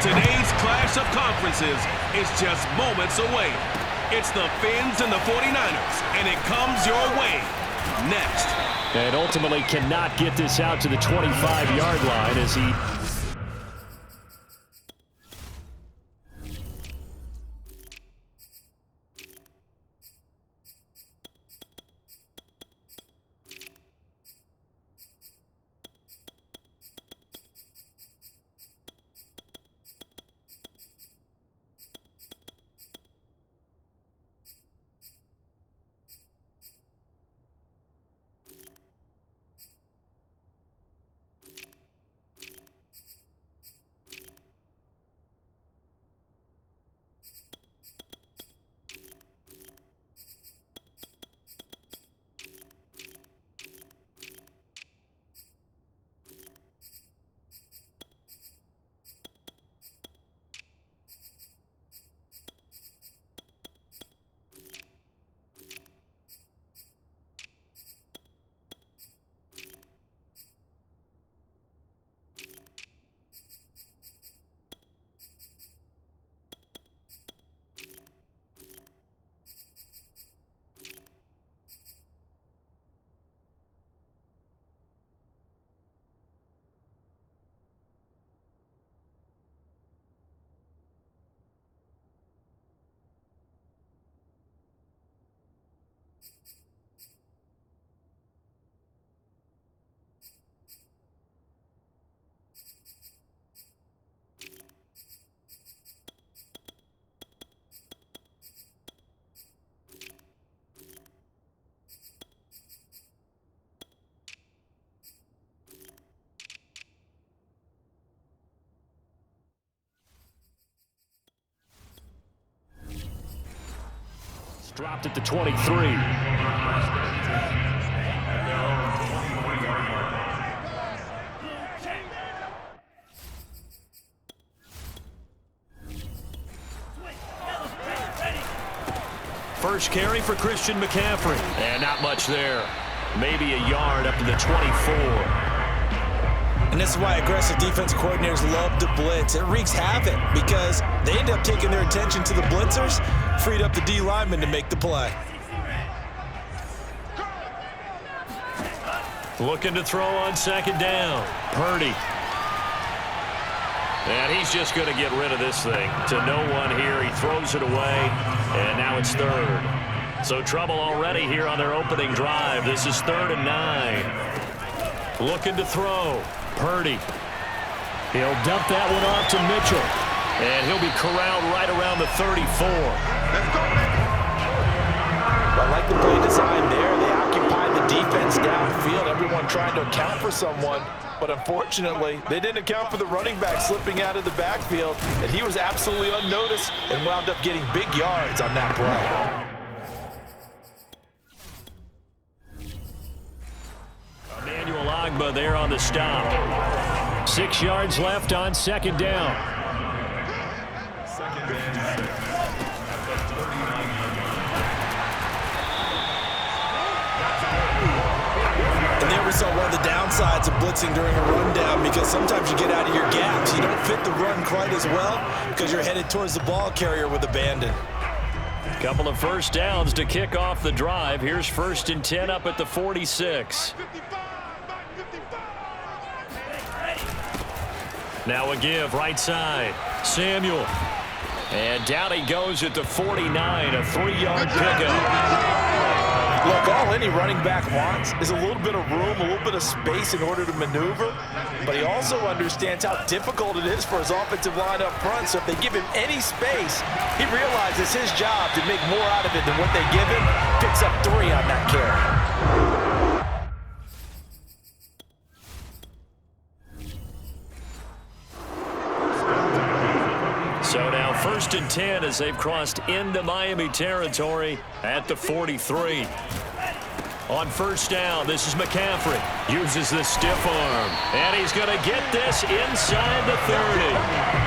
Today's clash of conferences is just moments away. It's the Fins and the 49ers, and it comes your way next. And ultimately cannot get this out to the 25-yard line as he... Dropped at the 23. First carry for Christian McCaffrey. And not much there. Maybe a yard up to the 24. And this is why aggressive defensive coordinators love to blitz. It wreaks havoc because they end up taking their attention to the blitzers, freed up the D lineman to make the play. Looking to throw on second down. Purdy. And he's just going to get rid of this thing. To no one here. He throws it away. And now it's third. So trouble already here on their opening drive. This is 3rd and 9. Looking to throw. Purdy. He'll dump that one off to Mitchell. And he'll be corralled right around the 34. I like the play design there. They occupied the defense downfield. Everyone trying to account for someone. But unfortunately, they didn't account for the running back slipping out of the backfield. And he was absolutely unnoticed and wound up getting big yards on that play. There on the stop. 6 yards left on second down. And there we saw one of the downsides of blitzing during a rundown because sometimes you get out of your gaps. You don't fit the run quite as well because you're headed towards the ball carrier with abandon. Couple of first downs to kick off the drive. Here's 1st and 10 up at the 46. Now a give, right side. Samuel. And down he goes at the 49, a 3-yard pickup. Look, all any running back wants is a little bit of room, a little bit of space in order to maneuver. But he also understands how difficult it is for his offensive line up front. So if they give him any space, he realizes his job to make more out of it than what they give him. Picks up 3 on that carry. So now 1st and 10 as they've crossed into Miami territory at the 43. On first down, this is McCaffrey. Uses the stiff arm. And he's going to get this inside the 30.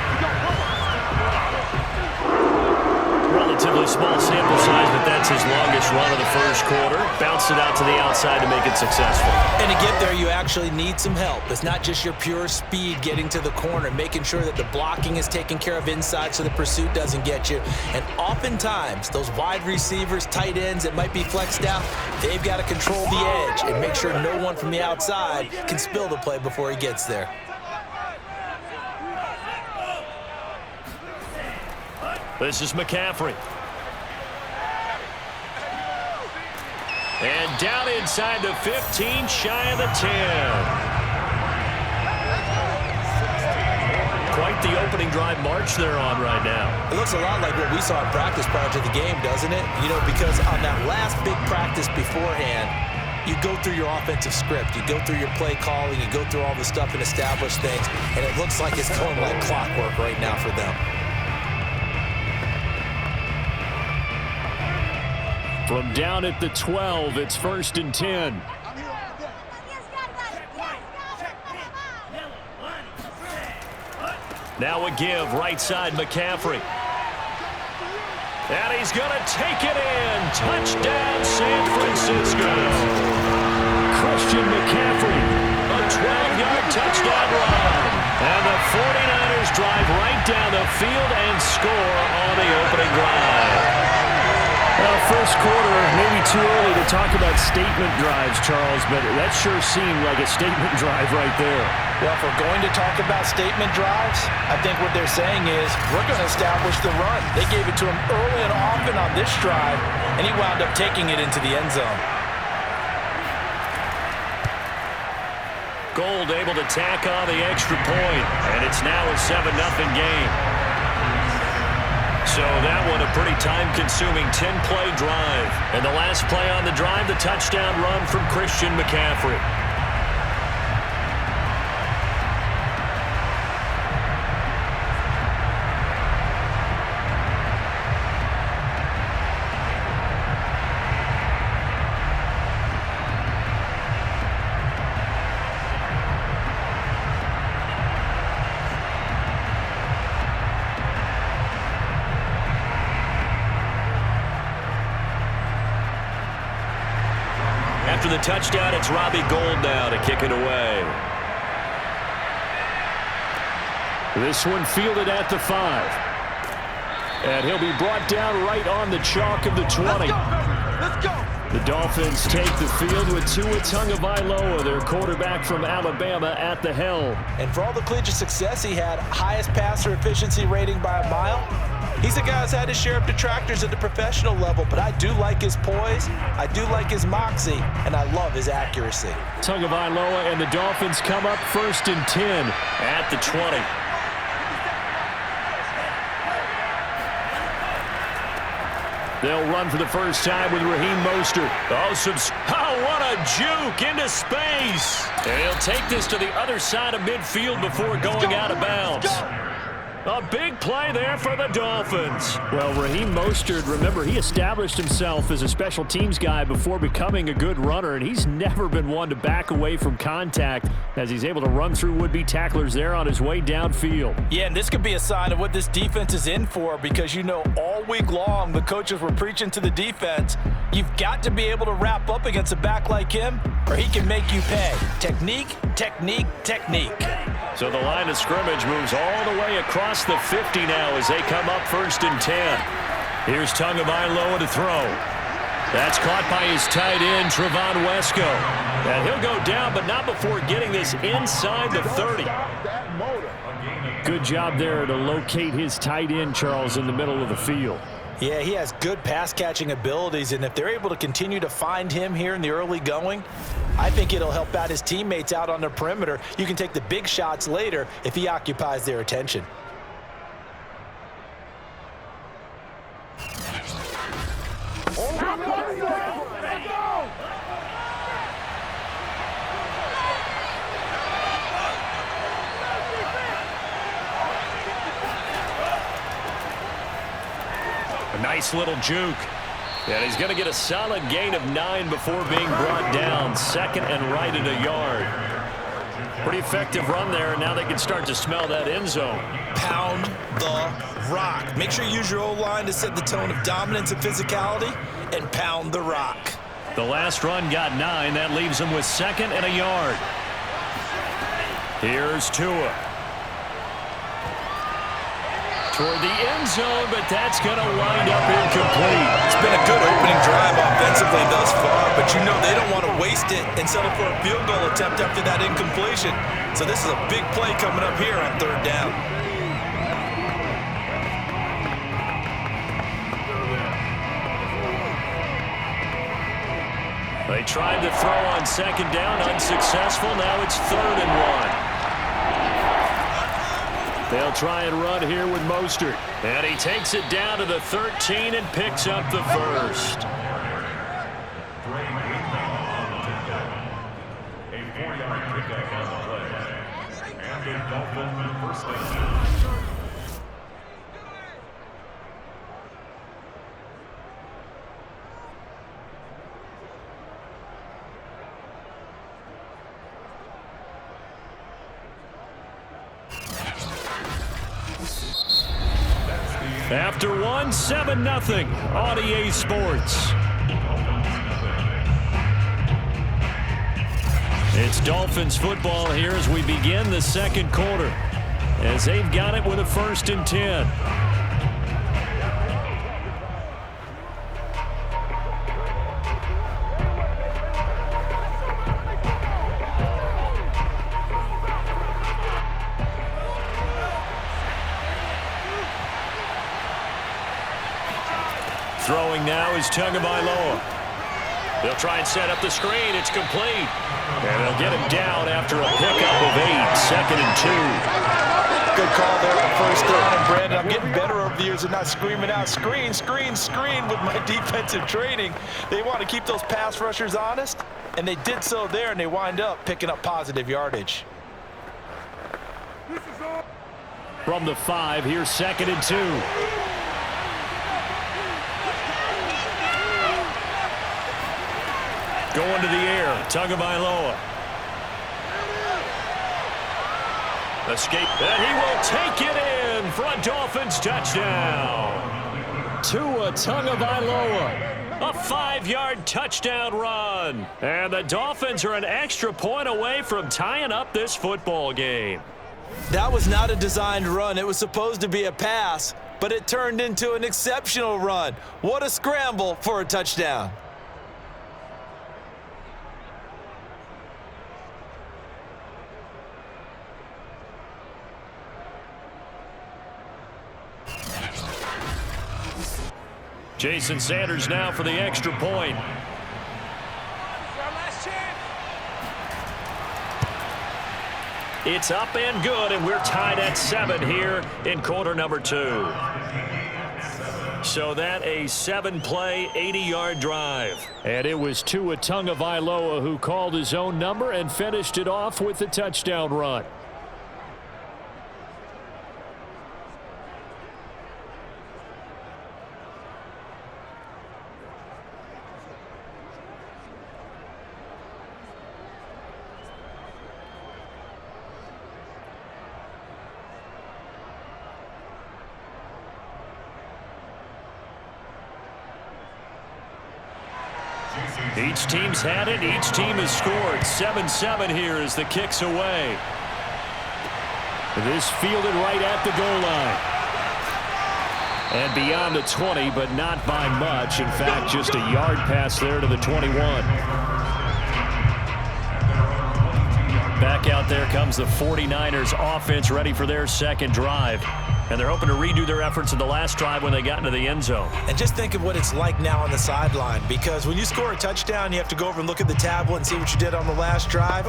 relatively small sample size, but that's his longest run of the first quarter. Bounced it out to the outside to make it successful. And to get there, you actually need some help. It's not just your pure speed getting to the corner, making sure that the blocking is taken care of inside so the pursuit doesn't get you. And oftentimes, those wide receivers, tight ends that might be flexed out, they've got to control the edge and make sure no one from the outside can spill the play before he gets there. This is McCaffrey. And down inside the 15, shy of the 10. Quite the opening drive march they're on right now. It looks a lot like what we saw in practice prior to the game, doesn't it? You know, because on that last big practice beforehand, you go through your offensive script, you go through your play calling, you go through all the stuff and establish things, and it looks like it's going like clockwork right now for them. From down at the 12, it's 1st and 10. Now a give, right side, McCaffrey. And he's going to take it in. Touchdown, San Francisco. Christian McCaffrey, a 12-yard touchdown run. And the 49ers drive right down the field and score on the opening drive. Well, first quarter, maybe too early to talk about statement drives, Charles, but that sure seemed like a statement drive right there. Well, if we're going to talk about statement drives, I think what they're saying is we're going to establish the run. They gave it to him early and often on this drive, and he wound up taking it into the end zone. Gold able to tack on the extra point, and it's now a 7-0 game. So that one a pretty time-consuming 10-play drive. And the last play on the drive, the touchdown run from Christian McCaffrey. After the touchdown, it's Robbie Gould now to kick it away. This one fielded at the 5. And he'll be brought down right on the chalk of the 20. Let's go! The Dolphins take the field with Tua Tagovailoa, their quarterback from Alabama, at the helm. And for all the collegiate success he had, highest passer efficiency rating by a mile, he's a guy who's had his share of detractors at the professional level, but I do like his poise, I do like his moxie, and I love his accuracy. Tagovailoa and the Dolphins come up 1st and 10 at the 20. They'll run for the first time with Raheem Mostert. Oh, what a juke into space. And he'll take this to the other side of midfield before going out of bounds. A big play there for the Dolphins. Well, Raheem Mostert, remember, he established himself as a special teams guy before becoming a good runner, and he's never been one to back away from contact as he's able to run through would-be tacklers there on his way downfield. Yeah, and this could be a sign of what this defense is in for, because you know all week long the coaches were preaching to the defense, you've got to be able to wrap up against a back like him or he can make you pay. Technique, technique, technique. So the line of scrimmage moves all the way across the 50 now as they come up 1st and 10. Here's Tagovailoa to throw. That's caught by his tight end, Trevon Wesco. And he'll go down, but not before getting this inside the 30. Good job there to locate his tight end, Charles, in the middle of the field. Yeah, he has good pass-catching abilities, and if they're able to continue to find him here in the early going, I think it'll help out his teammates out on the perimeter. You can take the big shots later if he occupies their attention. A nice little juke. And he's going to get a solid gain of 9 before being brought down. 2nd and right at a yard. Pretty effective run there, and now they can start to smell that end zone. Pound the rock. Make sure you use your O-line to set the tone of dominance and physicality and pound the rock. The last run got 9. That leaves him with 2nd and a yard. Here's Tua. Toward the end zone, but that's going to wind up incomplete. It's been a good opening drive offensively thus far, but you know they don't want to waste it and settle for a field goal attempt after that incompletion. So this is a big play coming up here on 3rd down. They tried to throw on 2nd down, unsuccessful. Now it's 3rd and 1. They'll try and run here with Mostert. And he takes it down to the 13 and picks up the first. A 4-yard pickup on the play. And the Dolphins first down. After 1, 7-0 on EA Sports. It's Dolphins football here as we begin the 2nd quarter, as they've got it with a 1st and 10. Throwing now is Tagovailoa. They'll try and set up the screen. It's complete. And they'll get him down after a pickup of 8. 2nd and 2. Good call there on 1st down. And Brandon, I'm getting better over the years of not screaming out screen, screen, screen with my defensive training. They want to keep those pass rushers honest, and they did so there, and they wind up picking up positive yardage. From the 5, here's 2nd and 2. Going to the air, Tagovailoa. Escape, and he will take it in for a Dolphins touchdown. Tua Tagovailoa, a 5-yard touchdown run. And the Dolphins are an extra point away from tying up this football game. That was not a designed run. It was supposed to be a pass, but it turned into an exceptional run. What a scramble for a touchdown. Jason Sanders now for the extra point. It's up and good, and we're tied at 7 here in quarter number 2. So that a 7-play, 80-yard drive. And it was Tua Tagovailoa who called his own number and finished it off with the touchdown run. Each team's had it. Each team has scored. 7-7 here as the kick's away. This fielded right at the goal line. And beyond the 20, but not by much. In fact, just a yard pass there to the 21. Back out there comes the 49ers offense ready for their 2nd drive. And they're hoping to redo their efforts in the last drive when they got into the end zone. And just think of what it's like now on the sideline, because when you score a touchdown, you have to go over and look at the tablet and see what you did on the last drive.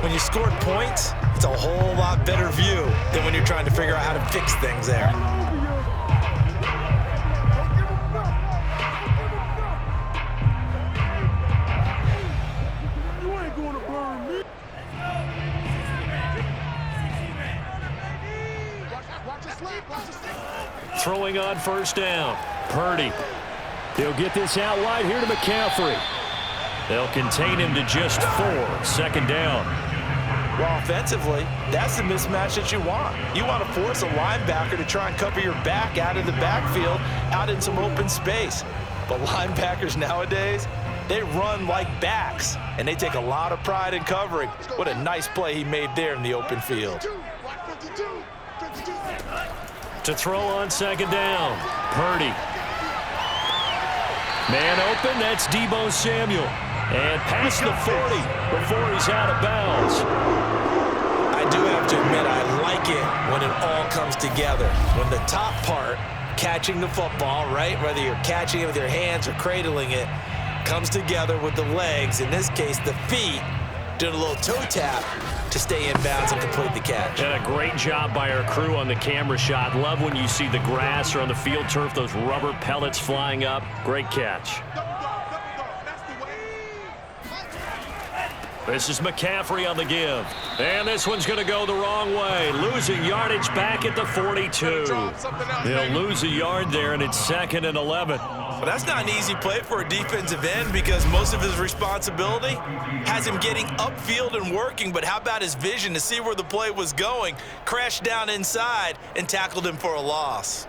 When you scored points, it's a whole lot better view than when you're trying to figure out how to fix things there. Throwing on 1st down. Purdy. He'll get this out wide here to McCaffrey. They'll contain him to just 4. 2nd down. Well, offensively, that's the mismatch that you want. You want to force a linebacker to try and cover your back out of the backfield, out in some open space. But linebackers nowadays, they run like backs, and they take a lot of pride in covering. What a nice play he made there in the open field. To throw on second down, Purdy. Man open, that's Deebo Samuel. And past the 40 before he's out of bounds. I do have to admit, I like it when it all comes together. When the top part, catching the football, right, whether you're catching it with your hands or cradling it, comes together with the legs, in this case the feet, doing a little toe tap to stay in bounds and complete the catch. And a great job by our crew on the camera shot. Love when you see the grass or on the field turf, those rubber pellets flying up. Great catch. This is McCaffrey on the give. And this one's going to go the wrong way. Losing yardage back at the 42. They'll lose a yard there, and it's 2nd and 11. Well, that's not an easy play for a defensive end because most of his responsibility has him getting upfield and working, but how about his vision to see where the play was going, crashed down inside, and tackled him for a loss.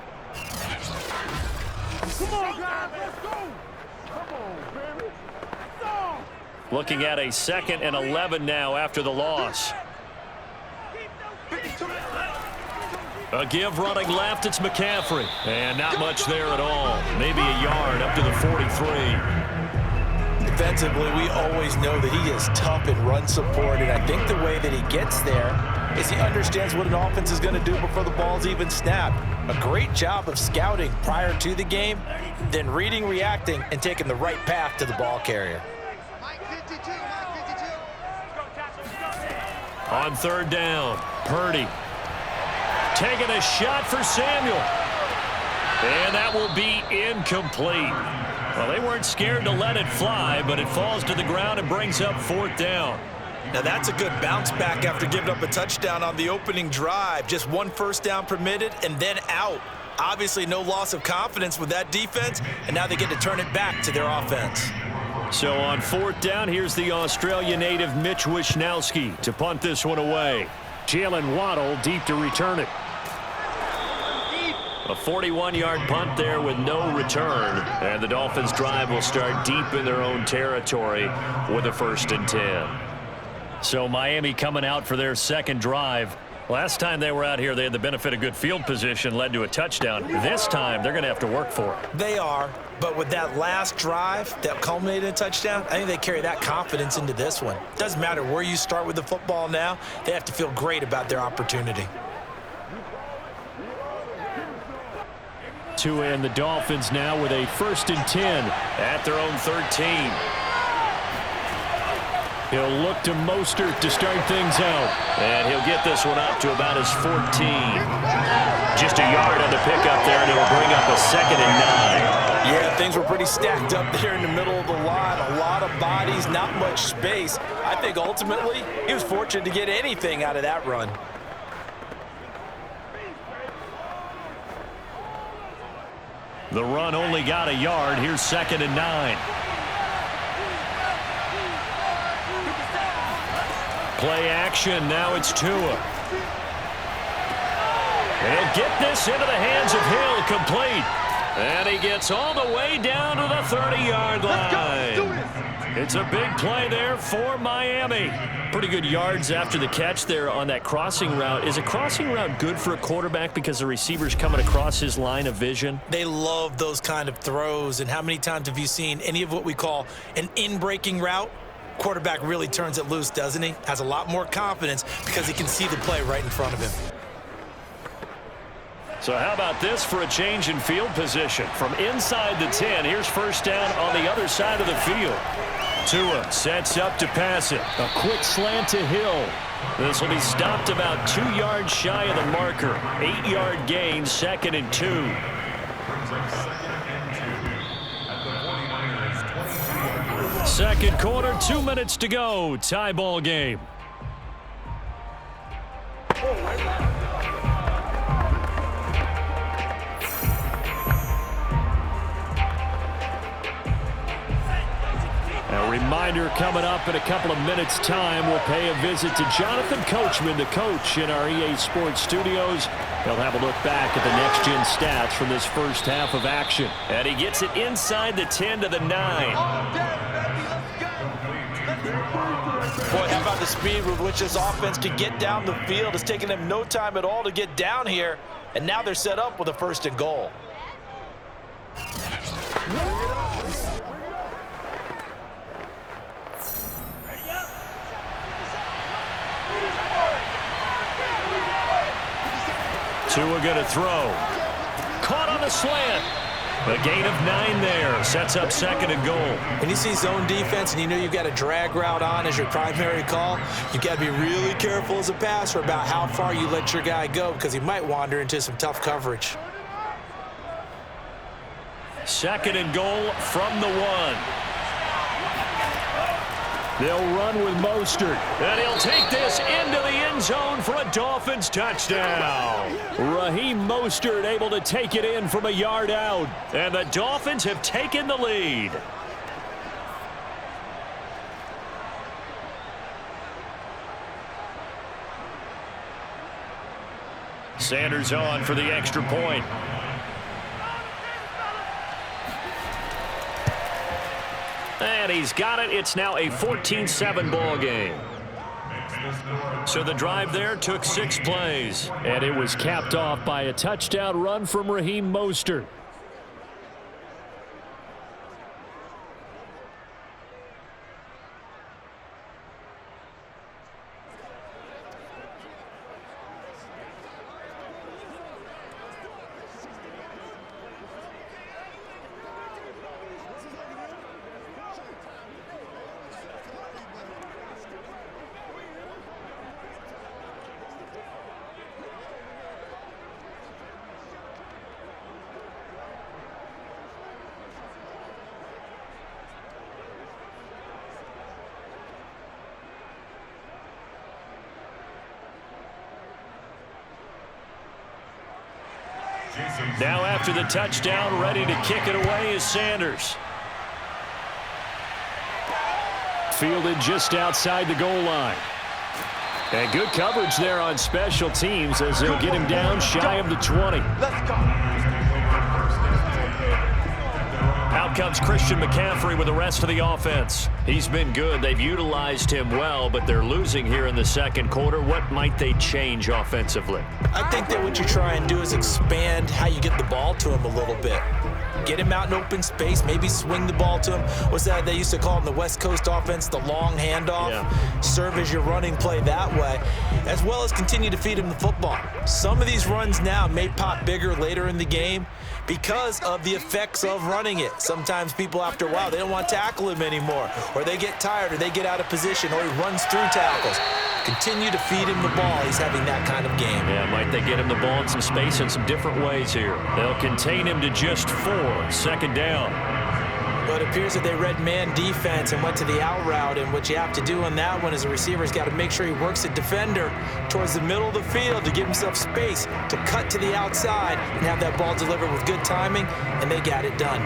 Come on, guys, let's go. Come on, baby. Looking at a 2nd and 11 now after the loss. A give running left, it's McCaffrey. And not much there at all. Maybe a yard up to the 43. Defensively, we always know that he is tough in run support, and I think the way that he gets there is he understands what an offense is going to do before the ball's even snapped. A great job of scouting prior to the game, then reading, reacting, and taking the right path to the ball carrier. On 3rd down, Purdy. Taking a shot for Samuel. And that will be incomplete. Well, they weren't scared to let it fly, but it falls to the ground and brings up 4th down. Now that's a good bounce back after giving up a touchdown on the opening drive. Just 1 first down permitted and then out. Obviously no loss of confidence with that defense, and now they get to turn it back to their offense. So on 4th down, here's the Australia native Mitch Wishnowsky to punt this one away. Jalen Waddle deep to return it. A 41-yard punt there with no return. And the Dolphins drive will start deep in their own territory with a 1st and 10. So Miami coming out for their 2nd drive. Last time they were out here, they had the benefit of good field position, led to a touchdown. This time, they're going to have to work for it. They are, but with that last drive that culminated in a touchdown, I think they carry that confidence into this one. Doesn't matter where you start with the football now, they have to feel great about their opportunity. And the Dolphins now with a 1st and 10 at their own 13. He'll look to Mostert to start things out. And he'll get this one up to about his 14. Just a yard on the pickup there, and it'll bring up a 2nd and 9. Yeah, things were pretty stacked up there in the middle of the line. A lot of bodies, not much space. I think ultimately he was fortunate to get anything out of that run. The run only got a yard. Here's 2nd and 9. Play action. Now it's Tua. He'll get this into the hands of Hill, complete. And he gets all the way down to the 30-yard line. It's a big play there for Miami. Pretty good yards after the catch there on that crossing route. Is a crossing route good for a quarterback because the receiver's coming across his line of vision? They love those kind of throws. And how many times have you seen any of what we call an in-breaking route? Quarterback really turns it loose, doesn't he? Has a lot more confidence because he can see the play right in front of him. So how about this for a change in field position? From inside the 10, here's 1st down on the other side of the field. Tua sets up to pass it. A quick slant to Hill. This will be stopped about 2 yards shy of the marker. 8-yard gain, 2nd and 2. Second quarter, 2 minutes to go. Tie ball game. A reminder coming up in a couple of minutes' time. We'll pay a visit to Jonathan Coachman, the coach in our EA Sports studios. He'll have a look back at the next-gen stats from this first half of action. And he gets it inside the 10 to the 9. Boy, how about the speed with which this offense could get down the field? It's taken them no time at all to get down here. And now they're set up with a 1st and goal. Tua going to throw. Caught on the slant. A gain of 9 there. Sets up 2nd and goal. When you see zone defense and you know you've got a drag route on as your primary call, you've got to be really careful as a passer about how far you let your guy go because he might wander into some tough coverage. 2nd and goal from the 1. They'll run with Mostert. And he'll take this into the end zone for a Dolphins touchdown. Raheem Mostert able to take it in from a yard out. And the Dolphins have taken the lead. Sanders on for the extra point. And he's got it. It's now a 14-7 ball game. So the drive there took 6 plays. And it was capped off by a touchdown run from Raheem Mostert. Now after the touchdown, ready to kick it away is Sanders. Fielded just outside the goal line. And good coverage there on special teams as they'll get him down shy of the 20. Let's go. Out comes Christian McCaffrey with the rest of the offense. He's been good. They've utilized him well, but they're losing here in the 2nd quarter. What might they change offensively? I think that what you try and do is expand how you get the ball to him a little bit. Get him out in open space, maybe swing the ball to him. What's that they used to call in the West Coast offense, the long handoff? Yeah. Serve as your running play that way, as well as continue to feed him the football. Some of these runs now may pop bigger later in the game because of the effects of running it. Sometimes people, after a while, they don't want to tackle him anymore, or they get tired, or they get out of position, or he runs through tackles. Continue to feed him the ball. He's having that kind of game. Yeah, might they get him the ball in some space in some different ways here. They'll contain him to just 4. 2nd down. But it appears that they read man defense and went to the out route, and what you have to do on that one as a receiver is got to make sure he works a defender towards the middle of the field to give himself space to cut to the outside and have that ball delivered with good timing, and they got it done.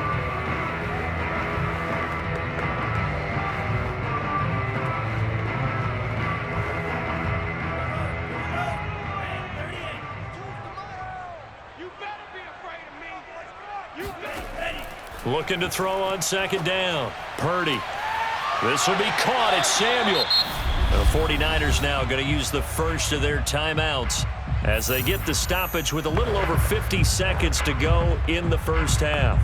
Looking to throw on 2nd down. Purdy. This will be caught. It's Samuel. The 49ers now going to use the first of their timeouts as they get the stoppage with a little over 50 seconds to go in the first half.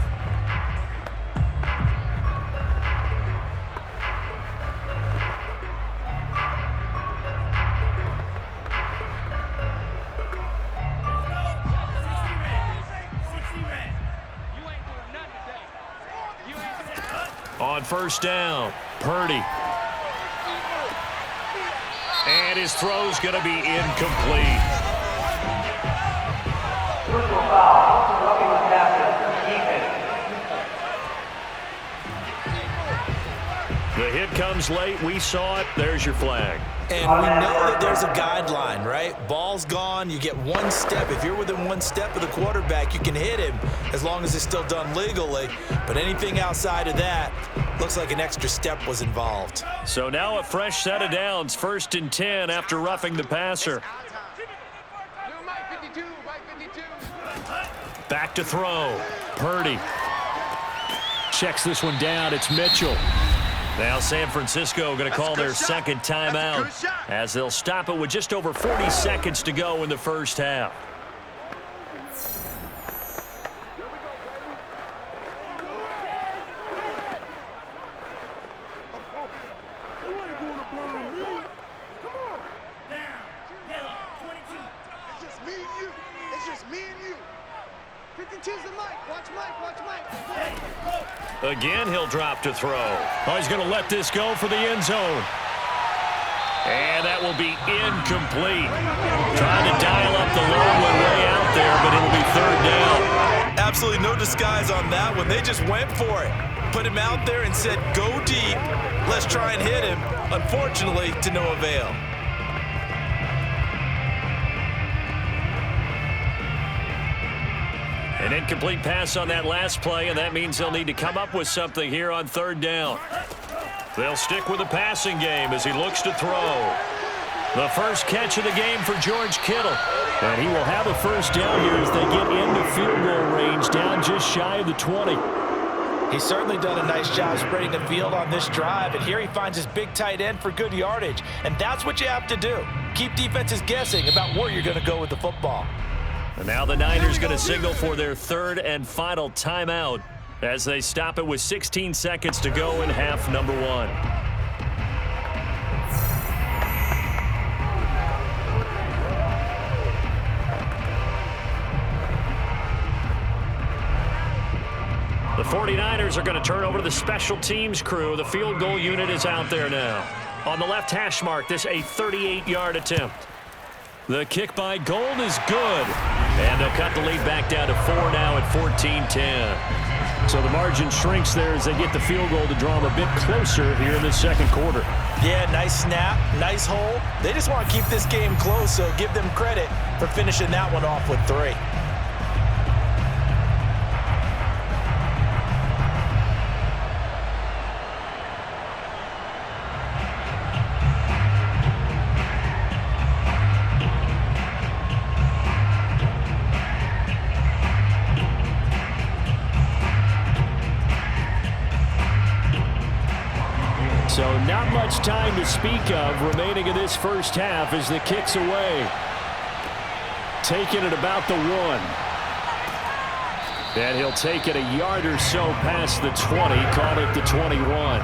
On 1st down, Purdy. And his throw's going to be incomplete. The hit comes late. We saw it. There's your flag. And we know that there's a guideline, right? Ball's gone, you get one step. If you're within one step of the quarterback, you can hit him as long as it's still done legally. But anything outside of that, looks like an extra step was involved. So now a fresh set of downs, 1st and 10 after roughing the passer. Back to throw. Purdy checks this one down. It's Mitchell. Now San Francisco going to call their second timeout as they'll stop it with just over 40 seconds to go in the first half. Again, he'll drop to throw. Oh, he's going to let this go for the end zone. And that will be incomplete. Trying to dial up the long one way out there, but it'll be 3rd down. Absolutely no disguise on that one. They just went for it. Put him out there and said, go deep. Let's try and hit him. Unfortunately, to no avail. An incomplete pass on that last play, and that means they'll need to come up with something here on 3rd down. They'll stick with the passing game as he looks to throw. The first catch of the game for George Kittle. And he will have a first down here as they get into field goal range, down just shy of the 20. He's certainly done a nice job spreading the field on this drive, and here he finds his big tight end for good yardage. And that's what you have to do. Keep defenses guessing about where you're going to go with the football. And now the Niners going to signal for their 3rd and final timeout as they stop it with 16 seconds to go in half number 1. The 49ers are going to turn over to the special teams crew. The field goal unit is out there now. On the left hash mark, this a 38-yard attempt. The kick by Gold is good. And they'll cut the lead back down to 4 now at 14-10. So the margin shrinks there as they get the field goal to draw them a bit closer here in the 2nd quarter. Yeah, nice snap, nice hold. They just want to keep this game close, so give them credit for finishing that one off with 3. So not much time to speak of remaining in this first half as the kick's away. Taking it about the 1. And he'll take it a yard or so past the 20, caught at the 21.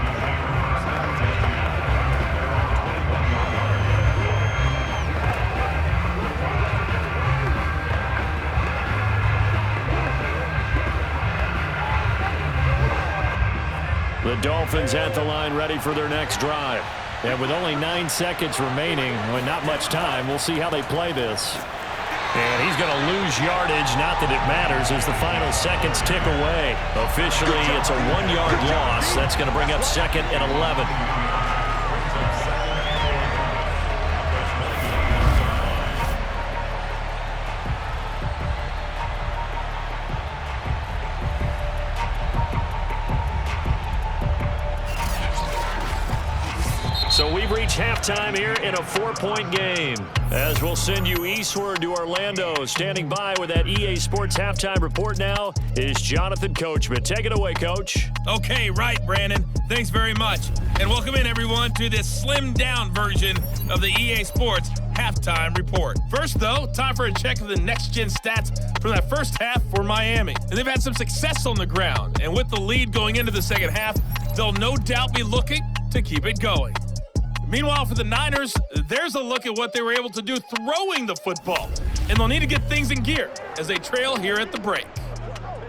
The Dolphins at the line ready for their next drive. And with only 9 seconds remaining, well, not much time, we'll see how they play this. And he's going to lose yardage, not that it matters, as the final seconds tick away. Officially, it's a 1-yard loss. That's going to bring up 2nd and 11. So we've reached halftime here in a 4-point game. As we'll send you eastward to Orlando. Standing by with that EA Sports halftime report now is Jonathan Coachman. Take it away, Coach. Okay, right, Brandon. Thanks very much. And welcome in, everyone, to this slimmed-down version of the EA Sports halftime report. First, though, time for a check of the next-gen stats from that first half for Miami. And they've had some success on the ground. And with the lead going into the second half, they'll no doubt be looking to keep it going. Meanwhile, for the Niners, there's a look at what they were able to do throwing the football. And they'll need to get things in gear as they trail here at the break.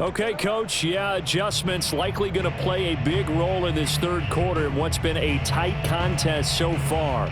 Okay, Coach. Yeah, adjustments likely going to play a big role in this 3rd quarter in what's been a tight contest so far.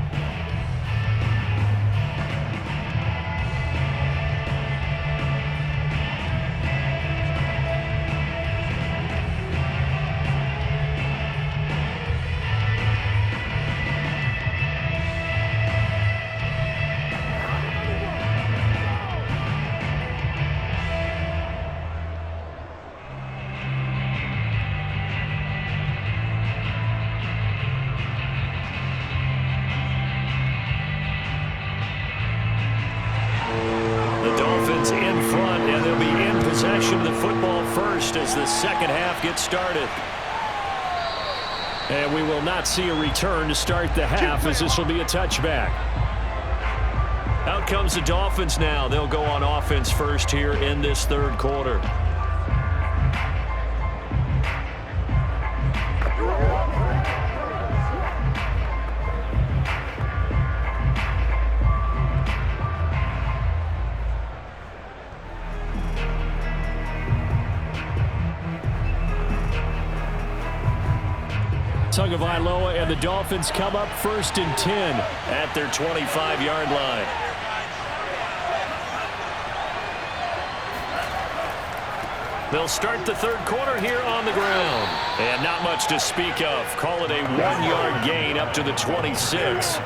and they'll be in possession of the football first as the second half gets started. And we will not see a return to start the half, as this will be a touchback. Out comes the Dolphins now. They'll go on offense first here in this third quarter. Tagovailoa and the Dolphins come up 1st and 10 at their 25-yard line. They'll start the third quarter here on the ground. And not much to speak of. Call it a 1-yard gain up to the 26.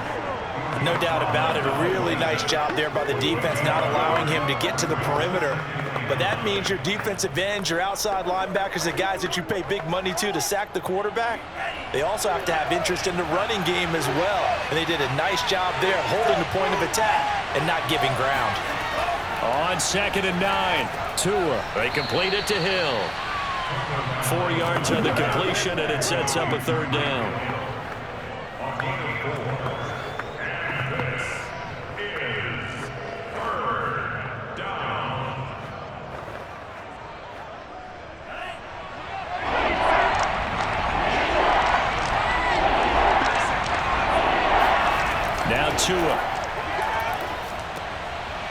No doubt about it. A really nice job there by the defense, not allowing him to get to the perimeter. But that means your defensive ends, your outside linebackers, the guys that you pay big money to sack the quarterback, they also have to have interest in the running game as well. And they did a nice job there holding the point of attack and not giving ground. On 2nd and 9, Tua. They complete it to Hill. 4 yards on the completion, and it sets up a third down. Tua.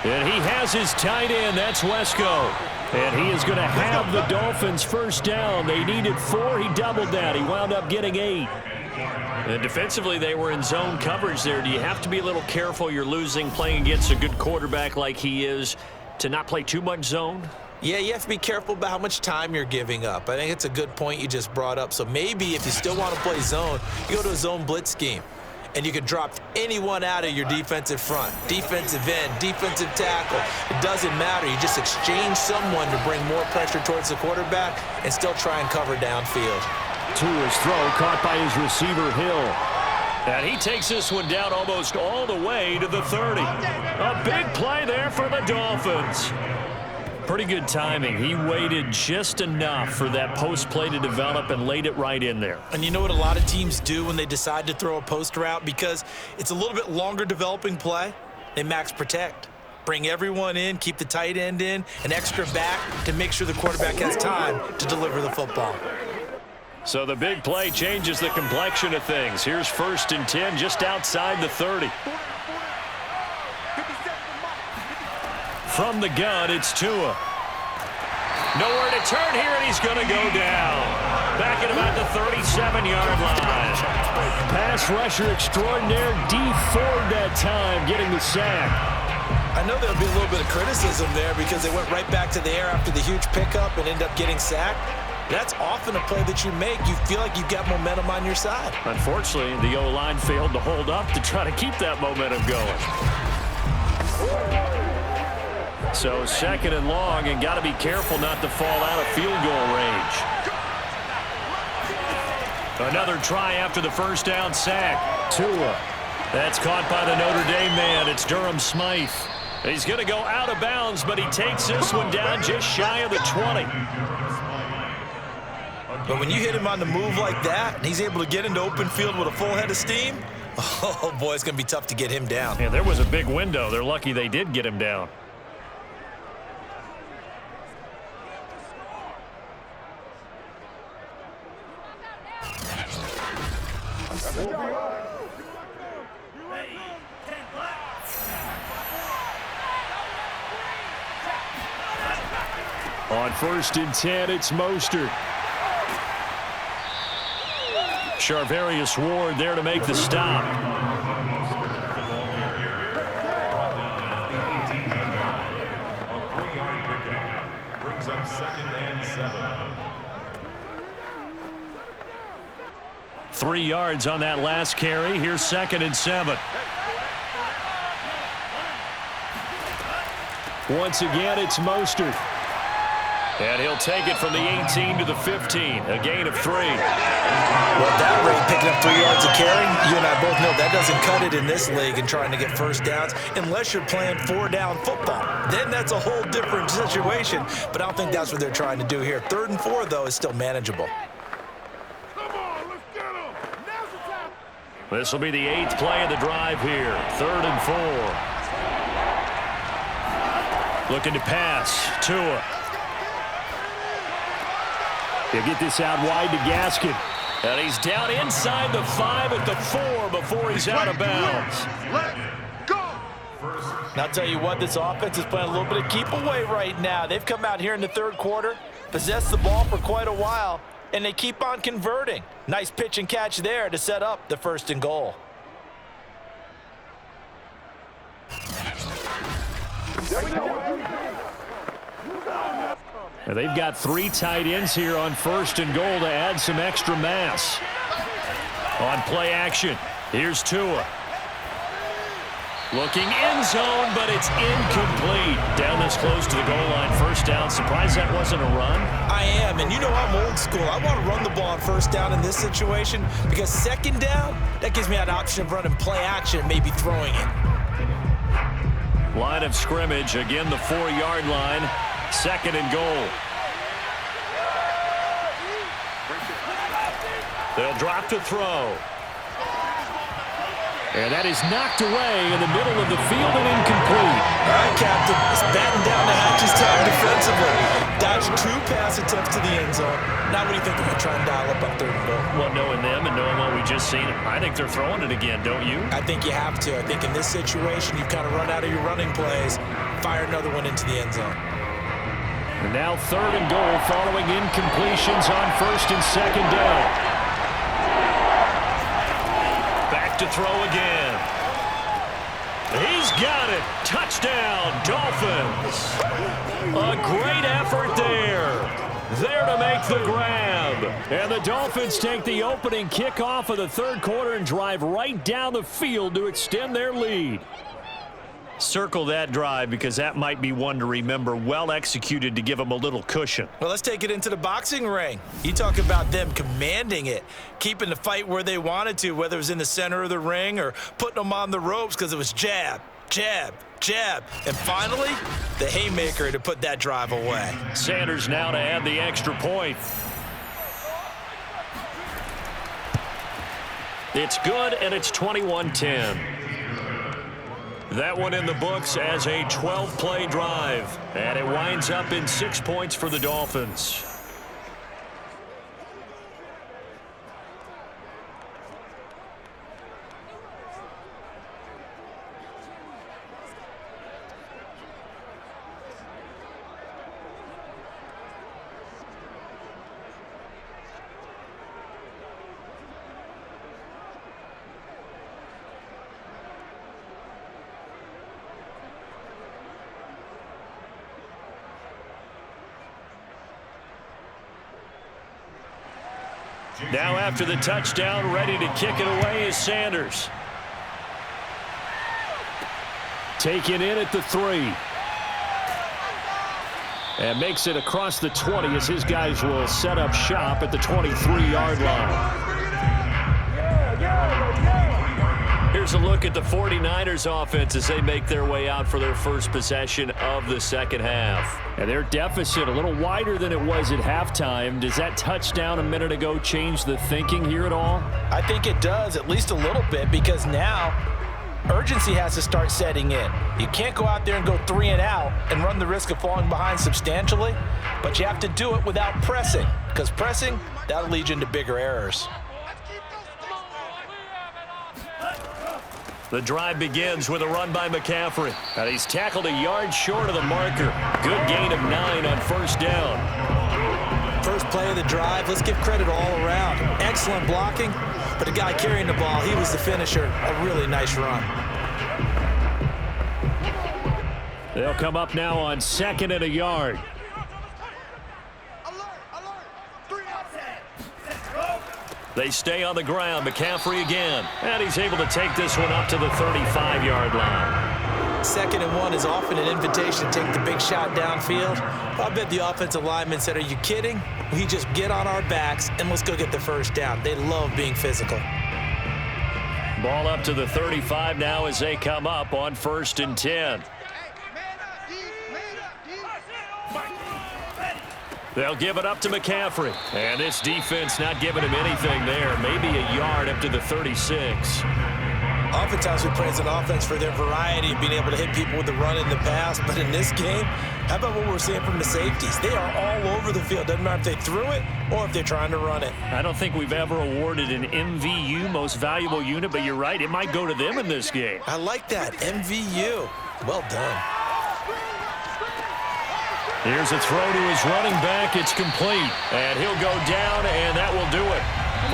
And he has his tight end. That's Wesco. And he is going to have the Dolphins first down. They needed 4. He doubled that. He wound up getting 8. And defensively, they were in zone coverage there. Do you have to be a little careful? You're losing playing against a good quarterback like he is to not play too much zone? Yeah, you have to be careful about how much time you're giving up. I think it's a good point you just brought up. So maybe if you still want to play zone, you go to a zone blitz scheme. And you can drop anyone out of your defensive front, defensive end, defensive tackle. It doesn't matter. You just exchange someone to bring more pressure towards the quarterback and still try and cover downfield. Tua's throw caught by his receiver, Hill. And he takes this one down almost all the way to the 30. A big play there for the Dolphins. Pretty good timing. He waited just enough for that post play to develop and laid it right in there. And you know what a lot of teams do when they decide to throw a post route? Because it's a little bit longer developing play, they max protect. Bring everyone in, keep the tight end in, an extra back to make sure the quarterback has time to deliver the football. So the big play changes the complexion of things. Here's 1st and 10 just outside the 30. From the gun, it's Tua. Nowhere to turn here, and he's going to go down. Back at about the 37-yard line. Pass rusher extraordinaire, D Ford that time, getting the sack. I know there'll be a little bit of criticism there because they went right back to the air after the huge pickup and ended up getting sacked. That's often a play that you make. You feel like you've got momentum on your side. Unfortunately, the O-line failed to hold up to try to keep that momentum going. So 2nd and long, and got to be careful not to fall out of field goal range. Another try after the first down sack. Tua. That's caught by the Notre Dame man. It's Durham Smythe. He's going to go out of bounds, but he takes this one down just shy of the 20. But when you hit him on the move like that, and he's able to get into open field with a full head of steam, oh boy, it's going to be tough to get him down. Yeah, there was a big window. They're lucky they did get him down. On 1st and 10, it's Mostert. Charvarius Ward there to make the stop. Brings up 2nd and 7. 3 yards on that last carry. Here's 2nd and 7. Once again, it's Mostert. And he'll take it from the 18 to the 15, a gain of 3. Well, at that rate, picking up 3 yards a carry, you and I both know that doesn't cut it in this league and trying to get first downs unless you're playing 4-down football. Then that's a whole different situation, but I don't think that's what they're trying to do here. 3rd and 4, though, is still manageable. Come on, let's get him. Now's the time. This will be the 8th play of the drive here, 3rd and 4. Looking to pass, Tua. He'll get this out wide to Gaskin. And he's down inside the 5 at the 4 before he's out of bounds. Let's go. And I'll tell you what, this offense is playing a little bit of keep away right now. They've come out here in the 3rd quarter, possessed the ball for quite a while, and they keep on converting. Nice pitch and catch there to set up the 1st and goal. And they've got 3 tight ends here on 1st and goal to add some extra mass. On play action, here's Tua. Looking end zone, but it's incomplete. Down this close to the goal line, 1st down. Surprised that wasn't a run? I am, and you know I'm old school. I want to run the ball on 1st down in this situation because 2nd down, that gives me an option of running play action and maybe throwing it. Line of scrimmage, again the 4-yard line. 2nd and goal. They'll drop to throw. And that is knocked away in the middle of the field and incomplete. All right, Captain. It's batting down the hatches time defensively. Dodged 2 pass attempts to the end zone. Now what do you think they're going to try and dial up on 3rd and goal? Well, knowing them and knowing what we just seen, I think they're throwing it again, don't you? I think you have to. I think in this situation, you've kind of run out of your running plays. Fire another one into the end zone. And now 3rd and goal following incompletions on 1st and 2nd down. Back to throw again. He's got it. Touchdown, Dolphins. A great effort there. There to make the grab. And the Dolphins take the opening kickoff of the 3rd quarter and drive right down the field to extend their lead. Circle that drive because that might be one to remember. Well executed to give them a little cushion. Well, let's take it into the boxing ring. You talk about them commanding it, keeping the fight where they wanted to, whether it was in the center of the ring or putting them on the ropes because it was jab, jab, jab. And finally, the haymaker to put that drive away. Sanders now to add the extra point. It's good, and it's 21-10. That one in the books as a 12-play drive. And it winds up in 6 points for the Dolphins. Now after the touchdown, ready to kick it away is Sanders. Taken in at the 3. And makes it across the 20 as his guys will set up shop at the 23-yard line. Here's a look at the 49ers offense as they make their way out for their first possession of the 2nd half. And their deficit a little wider than it was at halftime. Does that touchdown a minute ago change the thinking here at all? I think it does, at least a little bit, because now urgency has to start setting in. You can't go out there and go 3 and out and run the risk of falling behind substantially, but you have to do it without pressing, because pressing, that'll lead you into bigger errors. The drive begins with a run by McCaffrey. And he's tackled a yard short of the marker. Good gain of 9 on 1st down. First play of the drive, let's give credit all around. Excellent blocking, but the guy carrying the ball, he was the finisher. A really nice run. They'll come up now on 2nd and a yard. They stay on the ground. McCaffrey again. And he's able to take this one up to the 35-yard line. 2nd and 1 is often an invitation to take the big shot downfield. I bet the offensive lineman said, are you kidding? We just get on our backs and let's go get the first down. They love being physical. Ball up to the 35 now as they come up on 1st and 10. They'll give it up to McCaffrey. And this defense not giving him anything there. Maybe a yard up to the 36. Oftentimes we praise an offense for their variety of being able to hit people with the run in the pass. But in this game, how about what we're seeing from the safeties? They are all over the field. Doesn't matter if they threw it or if they're trying to run it. I don't think we've ever awarded an MVU, most valuable unit, but you're right. It might go to them in this game. I like that. MVU. Well done. Here's a throw to his running back. It's complete. And he'll go down, and that will do it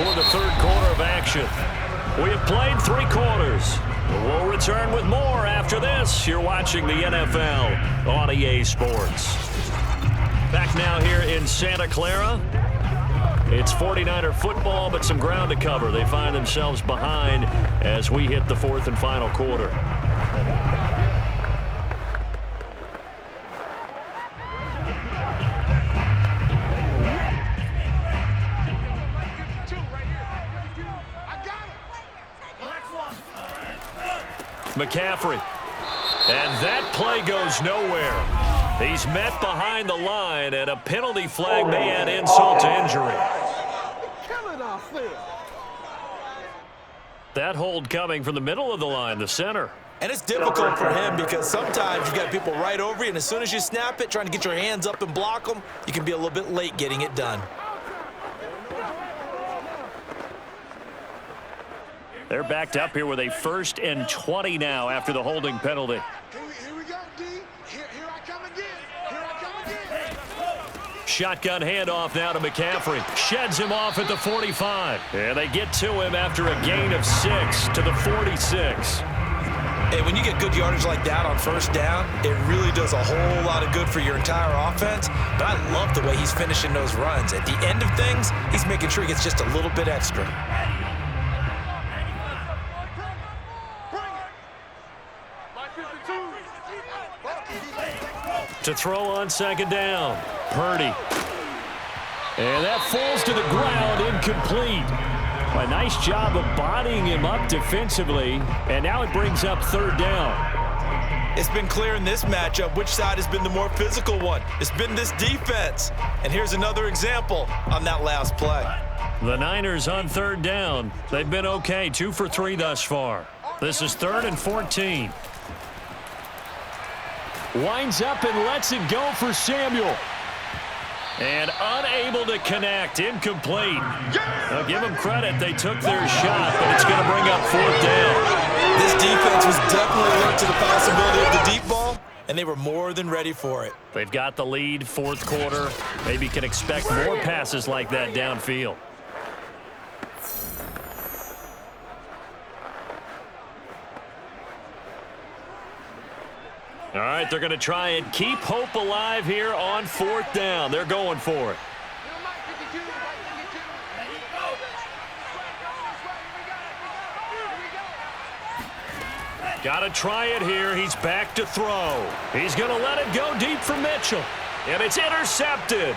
for the 3rd quarter of action. We have played 3 quarters. We'll return with more after this. You're watching the NFL on EA Sports. Back now here in Santa Clara. It's 49er football, but some ground to cover. They find themselves behind as we hit the 4th and final quarter. McCaffrey. And that play goes nowhere. He's met behind the line, and a penalty flag may add insult to injury. That hold coming from the middle of the line, the center. And it's difficult for him because sometimes you've got people right over you, and as soon as you snap it, trying to get your hands up and block them, you can be a little bit late getting it done. They're backed up here with a 1st and 20 now after the holding penalty. Here we go, D. Here I come again. Here I come again. Shotgun handoff now to McCaffrey. Sheds him off at the 45. And they get to him after a gain of 6 to the 46. Hey, when you get good yardage like that on 1st down, it really does a whole lot of good for your entire offense. But I love the way he's finishing those runs. At the end of things, he's making sure he gets just a little bit extra. To throw on 2nd down. Purdy. And that falls to the ground, incomplete. A nice job of bodying him up defensively, and now it brings up 3rd down. It's been clear in this matchup which side has been the more physical one. It's been this defense. And here's another example on that last play. The Niners on 3rd down. They've been okay, 2 for 3 thus far. This is 3rd and 14. Winds up and lets it go for Samuel. And unable to connect. Incomplete. Now give them credit. They took their shot, but it's going to bring up 4th down. This defense was definitely alert to the possibility of the deep ball, and they were more than ready for it. They've got the lead, 4th quarter. Maybe can expect more passes like that downfield. All right, they're going to try and keep hope alive here on 4th down. They're going for it. Got to try it here. He's back to throw. He's going to let it go deep for Mitchell. And it's intercepted.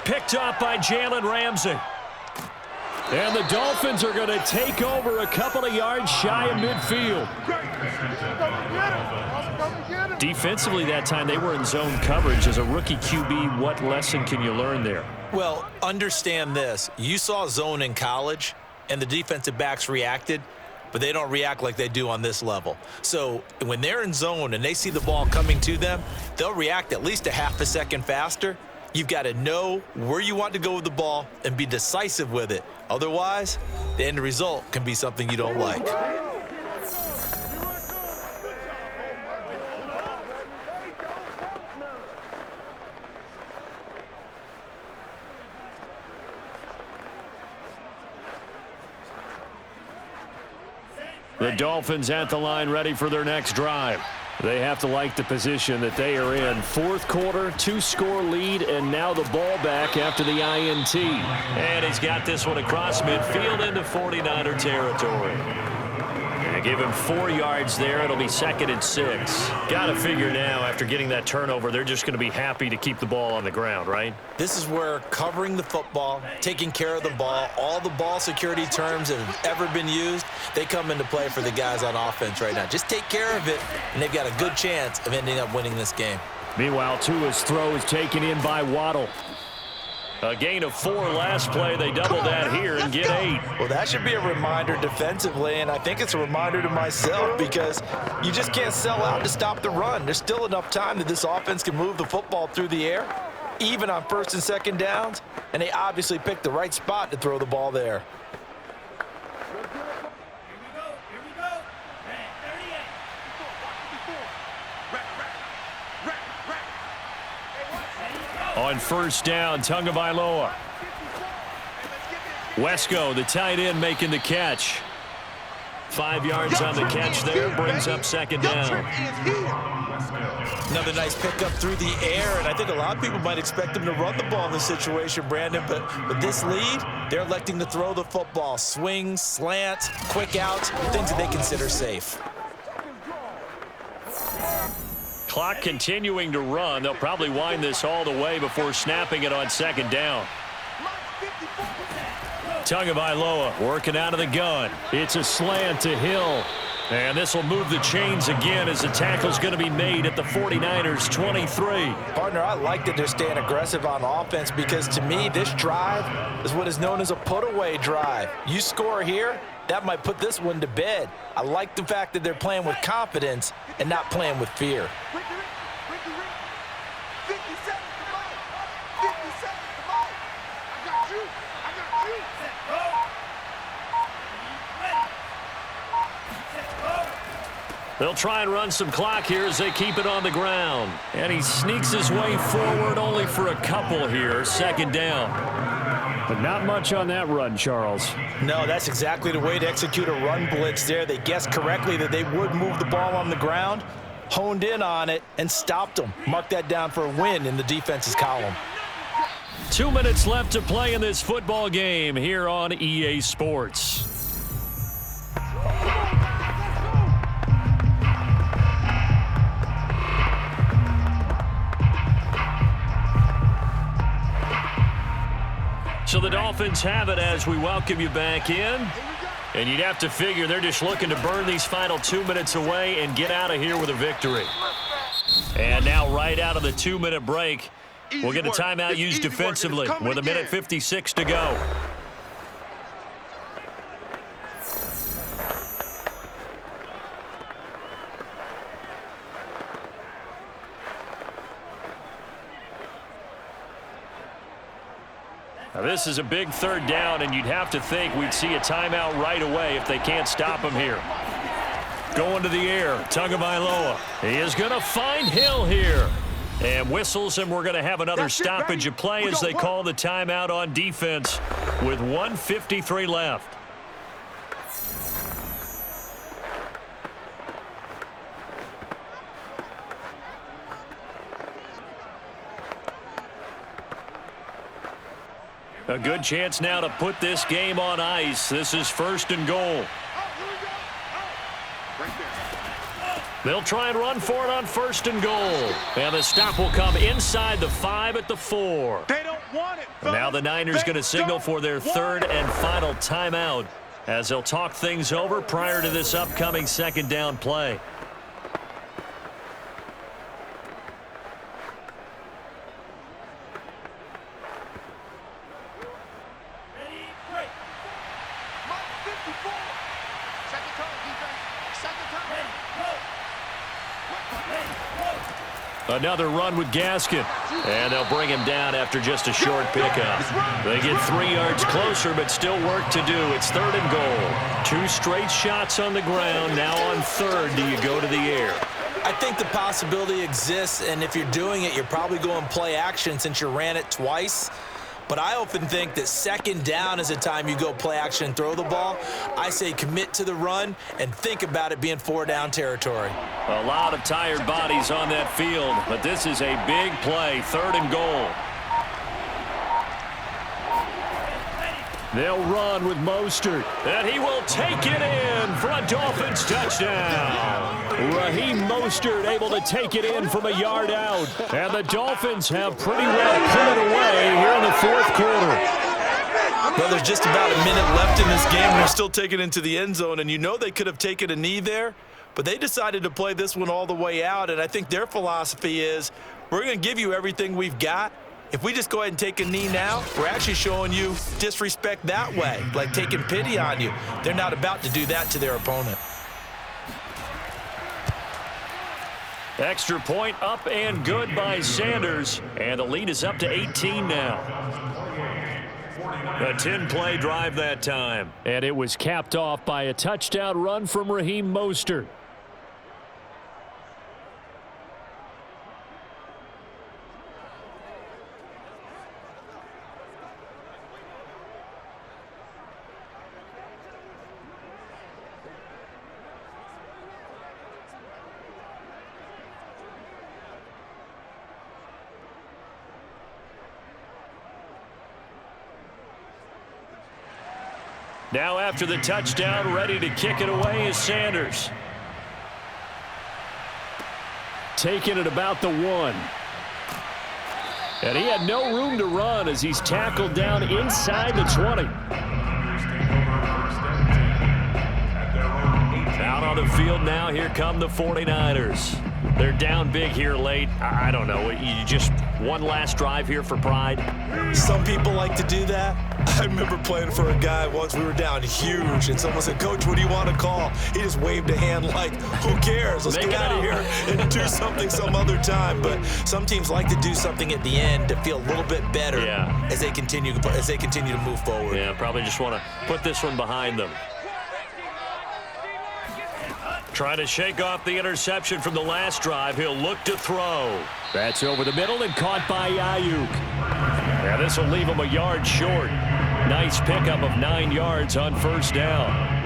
Picked up by Jalen Ramsey. And the Dolphins are going to take over a couple of yards shy of midfield. Defensively that time, they were in zone coverage. As a rookie QB, what lesson can you learn there? Well, understand this. You saw zone in college, and the defensive backs reacted, but they don't react like they do on this level. So when they're in zone and they see the ball coming to them, they'll react at least a half a second faster. You've got to know where you want to go with the ball and be decisive with it. Otherwise, the end result can be something you don't like. The Dolphins at the line ready for their next drive. They have to like the position that they are in. 4th quarter, 2-score lead, and now the ball back after the INT. And he's got this one across midfield into 49er territory. And give him 4 yards there. It'll be 2nd and 6. Got to figure now, after getting that turnover, they're just going to be happy to keep the ball on the ground, right? This is where covering the football, taking care of the ball, all the ball security terms that have ever been used, they come into play for the guys on offense right now. Just take care of it, and they've got a good chance of ending up winning this game. Meanwhile, Tua's throw is taken in by Waddle. A gain of 4 last play. They double that here and get 8. Well, that should be a reminder defensively, and I think it's a reminder to myself because you just can't sell out to stop the run. There's still enough time that this offense can move the football through the air, even on 1st and 2nd downs, and they obviously picked the right spot to throw the ball there. On 1st down, Tagovailoa. Wesco, the tight end, making the catch. 5 yards on the catch there, brings up 2nd down. Another nice pickup through the air, and I think a lot of people might expect him to run the ball in this situation, Brandon, but with this lead, they're electing to throw the football. Swing, slant, quick out, things that they consider safe. Clock continuing to run. They'll probably wind this all the way before snapping it on 2nd down. Tagovailoa working out of the gun. It's a slant to Hill. And this will move the chains again as the tackle's going to be made at the 49ers 23. Partner, I like that they're staying aggressive on offense because to me, this drive is what is known as a put-away drive. You score here, that might put this one to bed. I like the fact that they're playing with confidence and not playing with fear. They'll try and run some clock here as they keep it on the ground. And he sneaks his way forward only for a couple here. 2nd down. But not much on that run, Charles. No, that's exactly the way to execute a run blitz there. They guessed correctly that they would move the ball on the ground, honed in on it, and stopped them. Mark that down for a win in the defense's column. 2 minutes left to play in this football game here on EA Sports. So the Dolphins have it as we welcome you back in. And you'd have to figure they're just looking to burn these final 2 minutes away and get out of here with a victory. And now right out of the 2-minute break, we'll get a timeout used defensively with 1:56 to go. Now this is a big 3rd down, and you'd have to think we'd see a timeout right away if they can't stop him here. Going to the air, Tagovailoa. He is going to find Hill here. And whistles, and we're going to have another stoppage of play as they call the timeout on defense with 1:53 left. A good chance now to put this game on ice. This is 1st and goal. They'll try and run for it on 1st and goal. And the stop will come inside the 5 at the 4. They don't want it. And now the Niners going to signal for their 3rd and final timeout as they'll talk things over prior to this upcoming 2nd down play. Another run with Gaskin. And they'll bring him down after just a short pickup. They get 3 yards closer, but still work to do. It's 3rd and goal. 2 straight shots on the ground. Now on 3rd, do you go to the air? I think the possibility exists, and if you're doing it, you're probably going play action since you ran it twice. But I often think that 2nd down is a time you go play action and throw the ball. I say commit to the run and think about it being 4-down territory. A lot of tired bodies on that field, but this is a big play, 3rd and goal. They'll run with Mostert, and he will take it in for a Dolphins touchdown. Raheem Mostert able to take it in from a yard out, and the Dolphins have pretty well put it away here in the fourth quarter. Well, there's just about a minute left in this game. They're still taking it into the end zone, and you know they could have taken a knee there, but they decided to play this one all the way out, and I think their philosophy is we're going to give you everything we've got. If we just go ahead and take a knee now, we're actually showing you disrespect that way, like taking pity on you. They're not about to do that to their opponent. Extra point up and good by Sanders, and the lead is up to 18 now. A 10-play drive that time, and it was capped off by a touchdown run from Raheem Mostert. Now after the touchdown, ready to kick it away is Sanders. Taking it about the 1. And he had no room to run as he's tackled down inside the 20. Out on the field now, here come the 49ers. They're down big here late. I don't know. You just one last drive here for pride? Some people like to do that. I remember playing for a guy once. We were down huge, and someone said, "Coach, what do you want to call?" He just waved a hand like, "Who cares? Let's get out of here and do something some other time." But some teams like to do something at the end to feel a little bit better as they continue to move forward. Yeah, probably just want to put this one behind them. Trying to shake off the interception from the last drive. He'll look to throw. That's over the middle and caught by Ayuk. Yeah, this will leave him a yard short. Nice pickup of 9 yards on first down.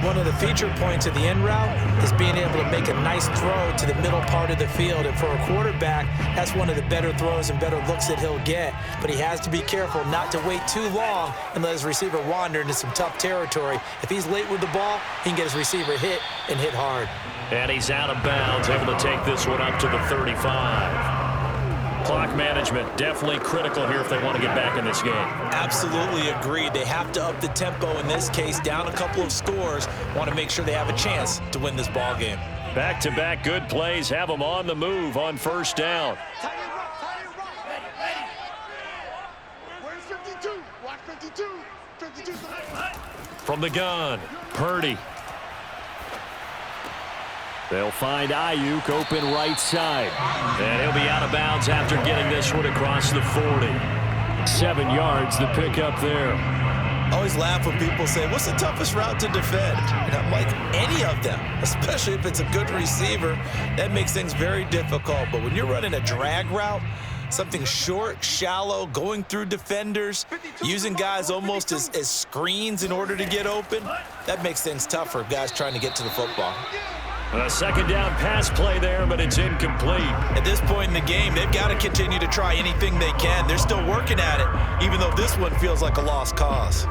One of the feature points of the end route is being able to make a nice throw to the middle part of the field. And for a quarterback, that's one of the better throws and better looks that he'll get. But he has to be careful not to wait too long and let his receiver wander into some tough territory. If he's late with the ball, he can get his receiver hit and hit hard. And he's out of bounds, able to take this one up to the 35. Clock management definitely critical here if they want to get back in this game. Absolutely agreed. They have to up the tempo in this case, down a couple of scores. Want to make sure they have a chance to win this ball game. Back-to-back good plays have them on the move on first down. Where's 52? Watch 52. 52. From the gun, Purdy. They'll find Ayuk open right side. And he'll be out of bounds after getting this one across the 40. 7 yards, the pickup there. I always laugh when people say, what's the toughest route to defend? And I'm like, any of them, especially if it's a good receiver. That makes things very difficult. But when you're running a drag route, something short, shallow, going through defenders, using guys almost as screens in order to get open, that makes things tough for guys trying to get to the football. A second down pass play there, but it's incomplete. At this point in the game, they've got to continue to try anything they can. They're still working at it, even though this one feels like a lost cause.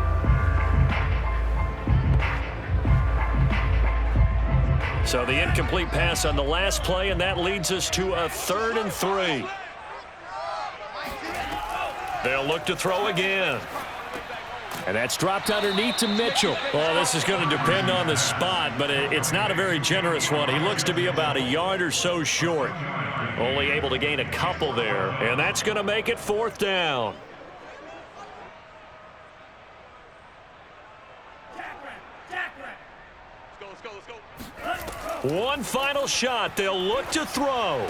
So the incomplete pass on the last play, and that leads us to a 3rd and 3. They'll look to throw again. And that's dropped underneath to Mitchell. Well, this is going to depend on the spot, but it's not a very generous one. He looks to be about a yard or so short. Only able to gain a couple there, and that's going to make it 4th down. One final shot. They'll look to throw.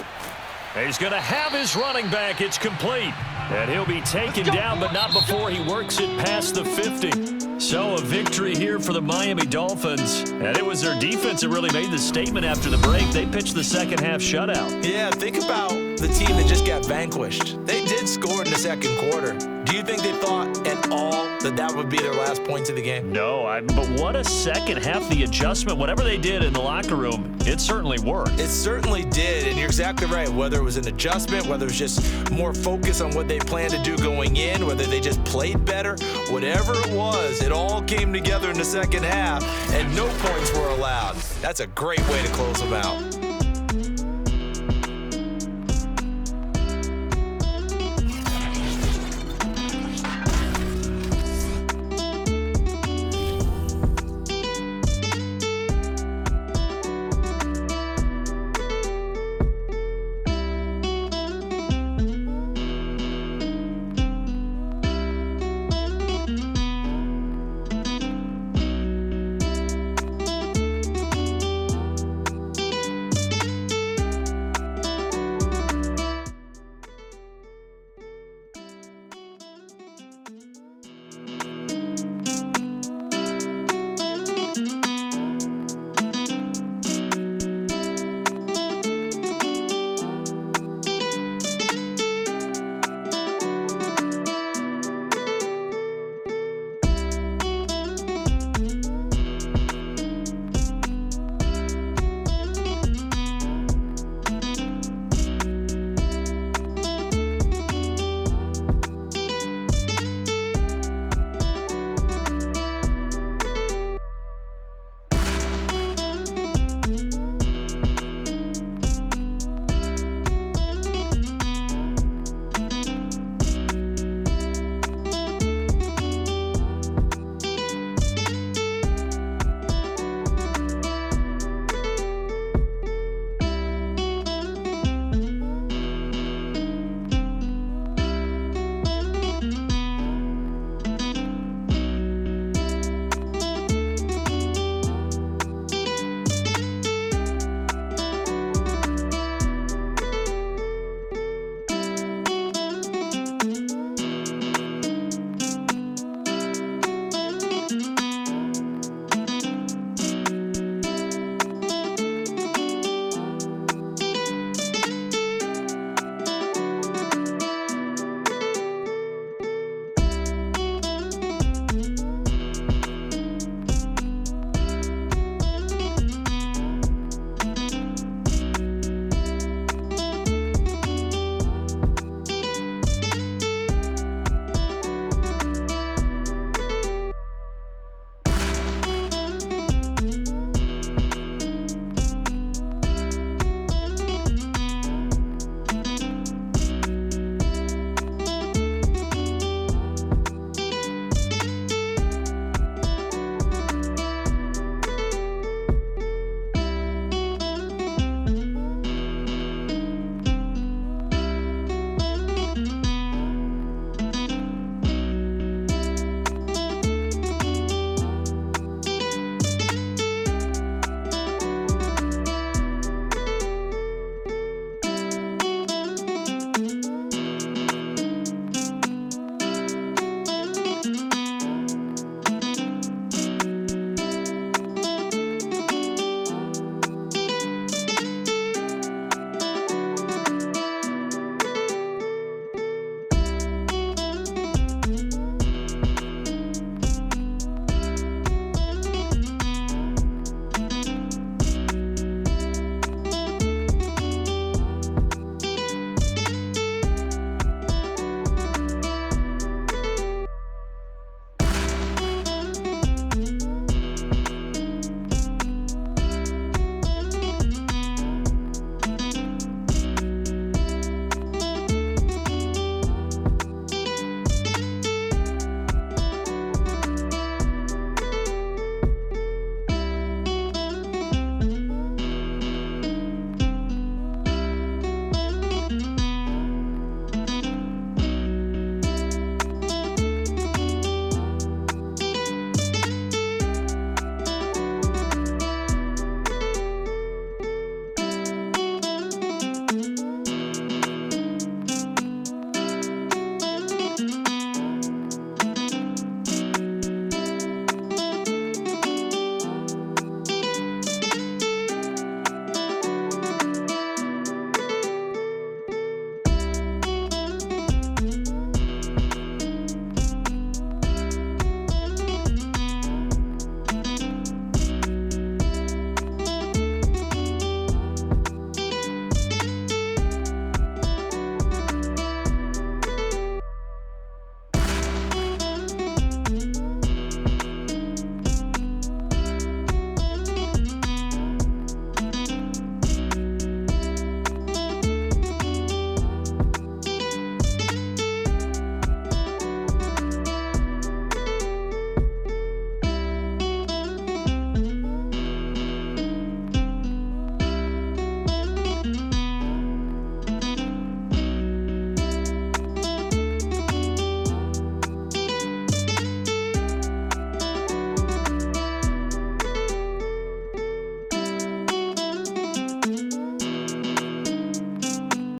He's going to have his running back. It's complete. And he'll be taken down, but not before he works it past the 50. So a victory here for the Miami Dolphins. And it was their defense that really made the statement after the break. They pitched the second half shutout. Yeah, think about the team that just got vanquished. They did score in the second quarter. Do you think they thought at all that that would be their last points of the game? No, but what a second half. The adjustment, whatever they did in the locker room, it certainly worked. It certainly did, and you're exactly right. Whether it was an adjustment, whether it was just more focus on what they planned to do going in, whether they just played better, whatever it was, it all came together in the second half, and no points were allowed. That's a great way to close them out.